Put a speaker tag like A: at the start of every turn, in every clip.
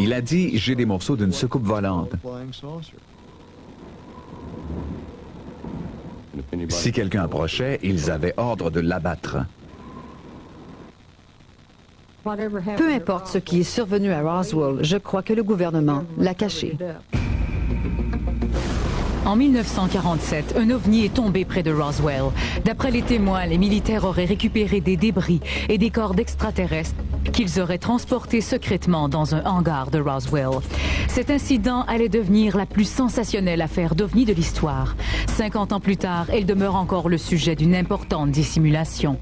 A: Il a dit « J'ai des morceaux d'une soucoupe volante ». Si quelqu'un approchait, ils avaient ordre de l'abattre.
B: Peu importe ce qui est survenu à Roswell, je crois que le gouvernement l'a caché.
C: En 1947, un ovni est tombé près de Roswell. D'après les témoins, les militaires auraient récupéré des débris et des corps d'extraterrestres qu'ils auraient transportés secrètement dans un hangar de Roswell. Cet incident allait devenir la plus sensationnelle affaire d'ovni de l'histoire. 50 ans plus tard, elle demeure encore le sujet d'une importante dissimulation.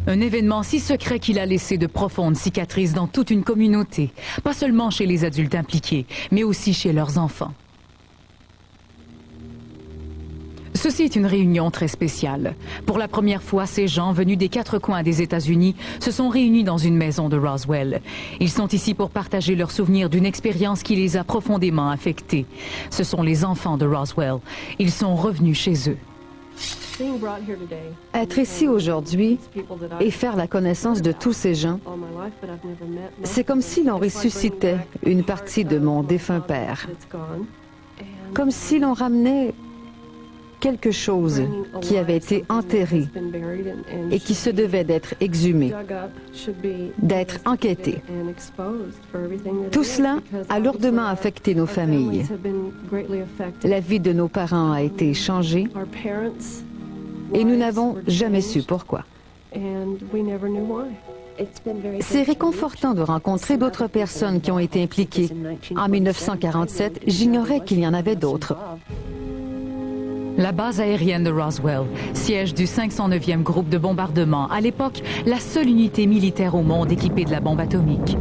C: Un événement si secret qu'il a laissé de profondes cicatrices dans toute une communauté, pas seulement chez les adultes impliqués, mais aussi chez leurs enfants. Ceci est une réunion très spéciale. Pour la première fois, ces gens venus des 4 coins des États-Unis se sont réunis dans une maison de Roswell. Ils sont ici pour partager leurs souvenirs d'une expérience qui les a profondément affectés. Ce sont les enfants de Roswell. Ils sont revenus chez eux.
B: Être ici aujourd'hui et faire la connaissance de tous ces gens, c'est comme si l'on ressuscitait une partie de mon défunt père. Comme si l'on ramenait quelque chose qui avait été enterré et qui se devait d'être exhumé, d'être enquêté. Tout cela a lourdement affecté nos familles. La vie de nos parents a été changée et nous n'avons jamais su pourquoi. C'est réconfortant de rencontrer d'autres personnes qui ont été impliquées. En 1947, j'ignorais qu'il y en avait d'autres.
C: La base aérienne de Roswell, siège du 509e groupe de bombardement, à l'époque, la seule unité militaire au monde équipée de la bombe atomique.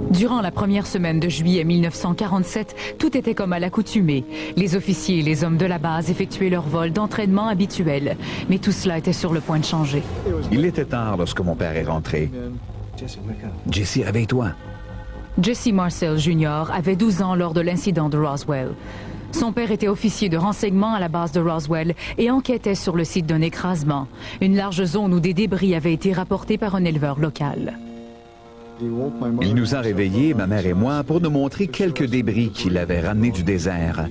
C: Durant la première semaine de juillet 1947, tout était comme à l'accoutumée. Les officiers et les hommes de la base effectuaient leur vol d'entraînement habituel. Mais tout cela était sur le point de changer.
A: Il était tard lorsque mon père est rentré. Jesse, réveille-toi.
C: Jesse Marcel Jr. avait 12 ans lors de l'incident de Roswell. Son père était officier de renseignement à la base de Roswell et enquêtait sur le site d'un écrasement. Une large zone où des débris avaient été rapportés par un éleveur local.
A: Il nous a réveillés, ma mère et moi, pour nous montrer quelques débris qu'il avait ramenés du désert.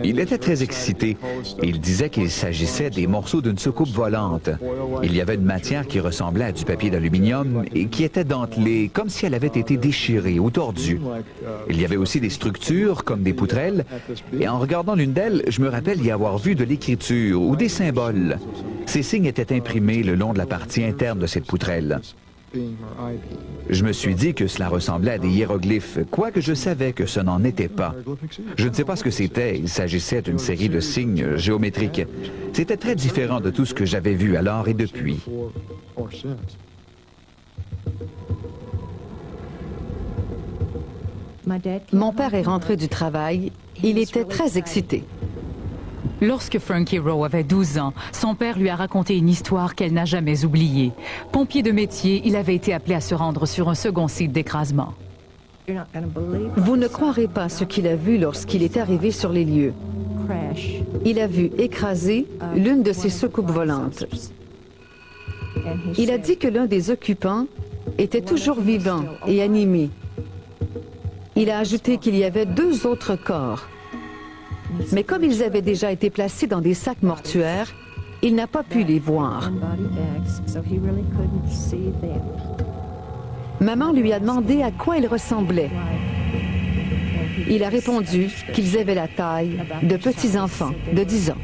A: Il était très excité. Il disait qu'il s'agissait des morceaux d'une soucoupe volante. Il y avait une matière qui ressemblait à du papier d'aluminium et qui était dentelée, comme si elle avait été déchirée ou tordue. Il y avait aussi des structures, comme des poutrelles, et en regardant l'une d'elles, je me rappelle y avoir vu de l'écriture ou des symboles. Ces signes étaient imprimés le long de la partie interne de cette poutrelle. Je me suis dit que cela ressemblait à des hiéroglyphes, quoique je savais que ce n'en était pas. Je ne sais pas ce que c'était, il s'agissait d'une série de signes géométriques. C'était très différent de tout ce que j'avais vu alors et depuis.
B: Mon père est rentré du travail, il était très excité.
C: Lorsque Frankie Rowe avait 12 ans, son père lui a raconté une histoire qu'elle n'a jamais oubliée. Pompier de métier, il avait été appelé à se rendre sur un second site d'écrasement.
B: Vous ne croirez pas ce qu'il a vu lorsqu'il est arrivé sur les lieux. Il a vu écraser l'une de ses soucoupes volantes. Il a dit que l'un des occupants était toujours vivant et animé. Il a ajouté qu'il y avait 2 autres corps. Mais comme ils avaient déjà été placés dans des sacs mortuaires, il n'a pas pu les voir. Maman lui a demandé à quoi ils ressemblaient. Il a répondu qu'ils avaient la taille de petits-enfants de 10 ans.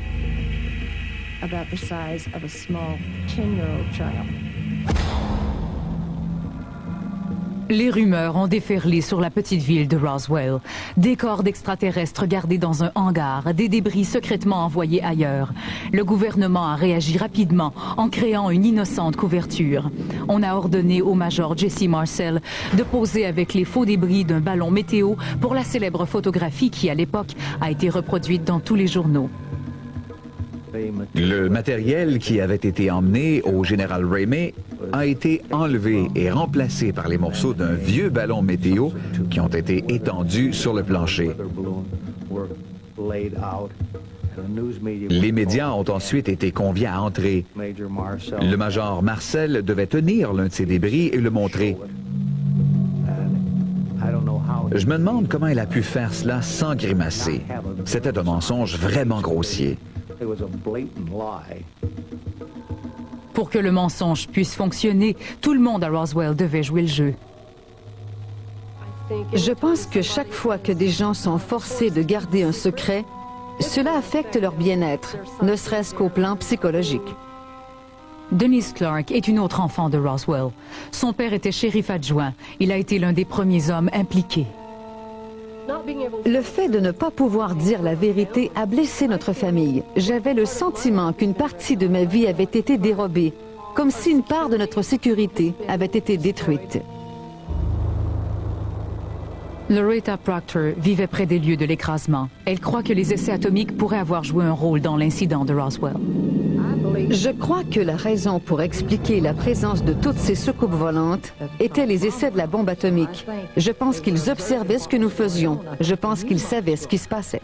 C: Les rumeurs ont déferlé sur la petite ville de Roswell. Des corps d'extraterrestres gardés dans un hangar, des débris secrètement envoyés ailleurs. Le gouvernement a réagi rapidement en créant une innocente couverture. On a ordonné au major Jesse Marcel de poser avec les faux débris d'un ballon météo pour la célèbre photographie qui, à l'époque, a été reproduite dans tous les journaux.
A: Le matériel qui avait été emmené au général Ramey a été enlevé et remplacé par les morceaux d'un vieux ballon météo qui ont été étendus sur le plancher. Les médias ont ensuite été conviés à entrer. Le major Marcel devait tenir l'un de ces débris et le montrer. Je me demande comment il a pu faire cela sans grimacer. C'était un mensonge vraiment grossier.
C: Pour que le mensonge puisse fonctionner, tout le monde à Roswell devait jouer le jeu.
B: Je pense que chaque fois que des gens sont forcés de garder un secret, cela affecte leur bien-être, ne serait-ce qu'au plan psychologique.
C: Denise Clark est une autre enfant de Roswell. Son père était shérif adjoint. Il a été l'un des premiers hommes impliqués.
B: Le fait de ne pas pouvoir dire la vérité a blessé notre famille. J'avais le sentiment qu'une partie de ma vie avait été dérobée, comme si une part de notre sécurité avait été détruite.
C: Loretta Proctor vivait près des lieux de l'écrasement. Elle croit que les essais atomiques pourraient avoir joué un rôle dans l'incident de Roswell.
B: Je crois que la raison pour expliquer la présence de toutes ces soucoupes volantes était les essais de la bombe atomique. Je pense qu'ils observaient ce que nous faisions. Je pense qu'ils savaient ce qui se passait.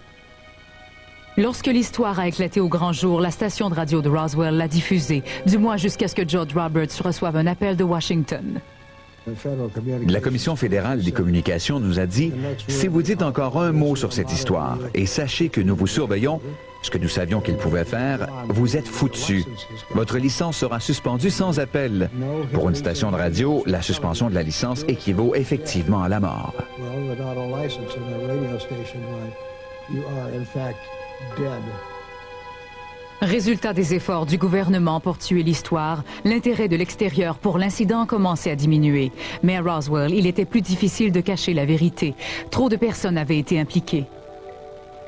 C: Lorsque l'histoire a éclaté au grand jour, la station de radio de Roswell l'a diffusée, du moins jusqu'à ce que George Roberts reçoive un appel de Washington.
A: La Commission fédérale des communications nous a dit « Si vous dites encore un mot sur cette histoire et sachez que nous vous surveillons, ce que nous savions qu'il pouvait faire, vous êtes foutus. Votre licence sera suspendue sans appel. Pour une station de radio, la suspension de la licence équivaut effectivement à la mort. »
C: Résultat des efforts du gouvernement pour tuer l'histoire, l'intérêt de l'extérieur pour l'incident commençait à diminuer. Mais à Roswell, il était plus difficile de cacher la vérité. Trop de personnes avaient été impliquées.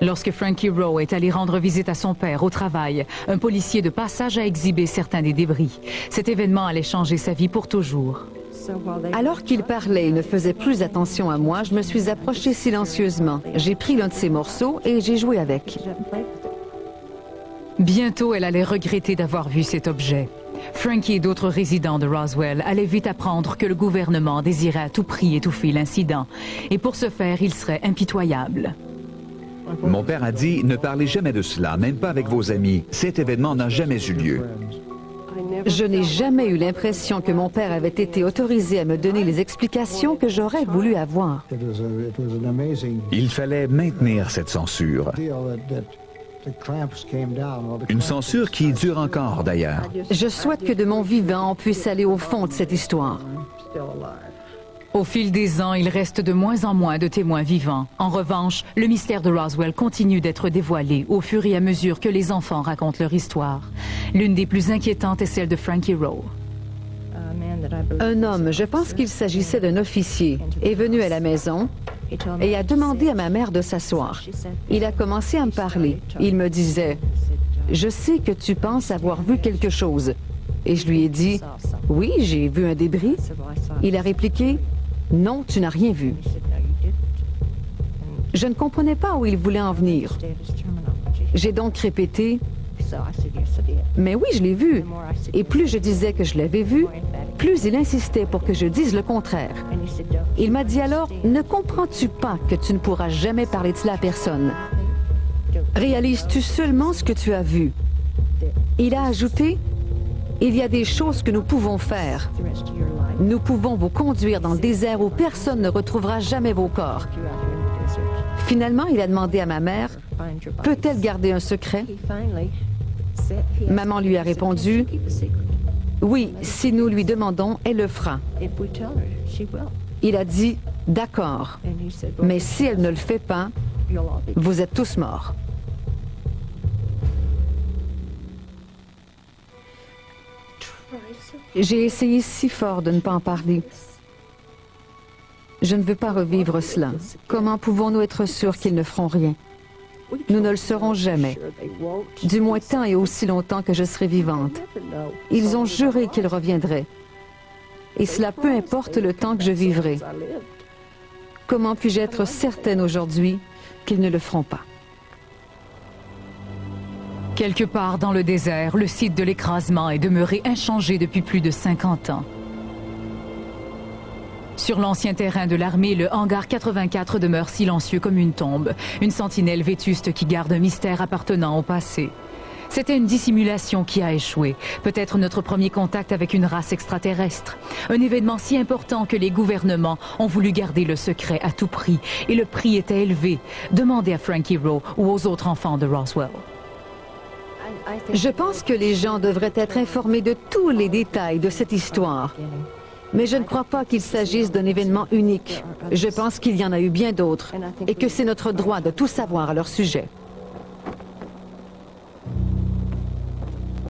C: Lorsque Frankie Rowe est allé rendre visite à son père au travail, un policier de passage a exhibé certains des débris. Cet événement allait changer sa vie pour toujours.
B: Alors qu'il parlait et ne faisait plus attention à moi, je me suis approchée silencieusement. J'ai pris l'un de ses morceaux et j'ai joué avec.
C: Bientôt, elle allait regretter d'avoir vu cet objet. Frankie et d'autres résidents de Roswell allaient vite apprendre que le gouvernement désirait à tout prix étouffer l'incident. Et pour ce faire, il serait impitoyable.
A: Mon père a dit « Ne parlez jamais de cela, même pas avec vos amis. Cet événement n'a jamais eu lieu. »
B: Je n'ai jamais eu l'impression que mon père avait été autorisé à me donner les explications que j'aurais voulu avoir.
A: Il fallait maintenir cette censure. Une censure qui dure encore, d'ailleurs.
B: Je souhaite que de mon vivant, on puisse aller au fond de cette histoire.
C: Au fil des ans, il reste de moins en moins de témoins vivants. En revanche, le mystère de Roswell continue d'être dévoilé au fur et à mesure que les enfants racontent leur histoire. L'une des plus inquiétantes est celle de Frankie Rowe.
B: Un homme, je pense qu'il s'agissait d'un officier, est venu à la maison et a demandé à ma mère de s'asseoir. Il a commencé à me parler. Il me disait « Je sais que tu penses avoir vu quelque chose. » Et je lui ai dit « Oui, j'ai vu un débris. » Il a répliqué « Non, tu n'as rien vu. » Je ne comprenais pas où il voulait en venir. J'ai donc répété « Mais oui, je l'ai vu. » Et plus je disais que je l'avais vu, plus il insistait pour que je dise le contraire. Il m'a dit alors « Ne comprends-tu pas que tu ne pourras jamais parler de cela à personne? Réalises-tu seulement ce que tu as vu? » Il a ajouté « Il y a des choses que nous pouvons faire. Nous pouvons vous conduire dans le désert où personne ne retrouvera jamais vos corps. » Finalement, il a demandé à ma mère « Peut-elle garder un secret? » Maman lui a répondu « Oui, si nous lui demandons, elle le fera. » Il a dit « D'accord, mais si elle ne le fait pas, vous êtes tous morts. » J'ai essayé si fort de ne pas en parler. Je ne veux pas revivre cela. Comment pouvons-nous être sûrs qu'ils ne feront rien? Nous ne le saurons jamais. Du moins tant et aussi longtemps que je serai vivante. Ils ont juré qu'ils reviendraient. Et cela peu importe le temps que je vivrai. Comment puis-je être certaine aujourd'hui qu'ils ne le feront pas?
C: Quelque part dans le désert, le site de l'écrasement est demeuré inchangé depuis plus de 50 ans. Sur l'ancien terrain de l'armée, le hangar 84 demeure silencieux comme une tombe, une sentinelle vétuste qui garde un mystère appartenant au passé. C'était une dissimulation qui a échoué, peut-être notre premier contact avec une race extraterrestre. Un événement si important que les gouvernements ont voulu garder le secret à tout prix, et le prix était élevé. Demandez à Frankie Rowe ou aux autres enfants de Roswell.
B: Je pense que les gens devraient être informés de tous les détails de cette histoire. Mais je ne crois pas qu'il s'agisse d'un événement unique. Je pense qu'il y en a eu bien d'autres et que c'est notre droit de tout savoir à leur sujet.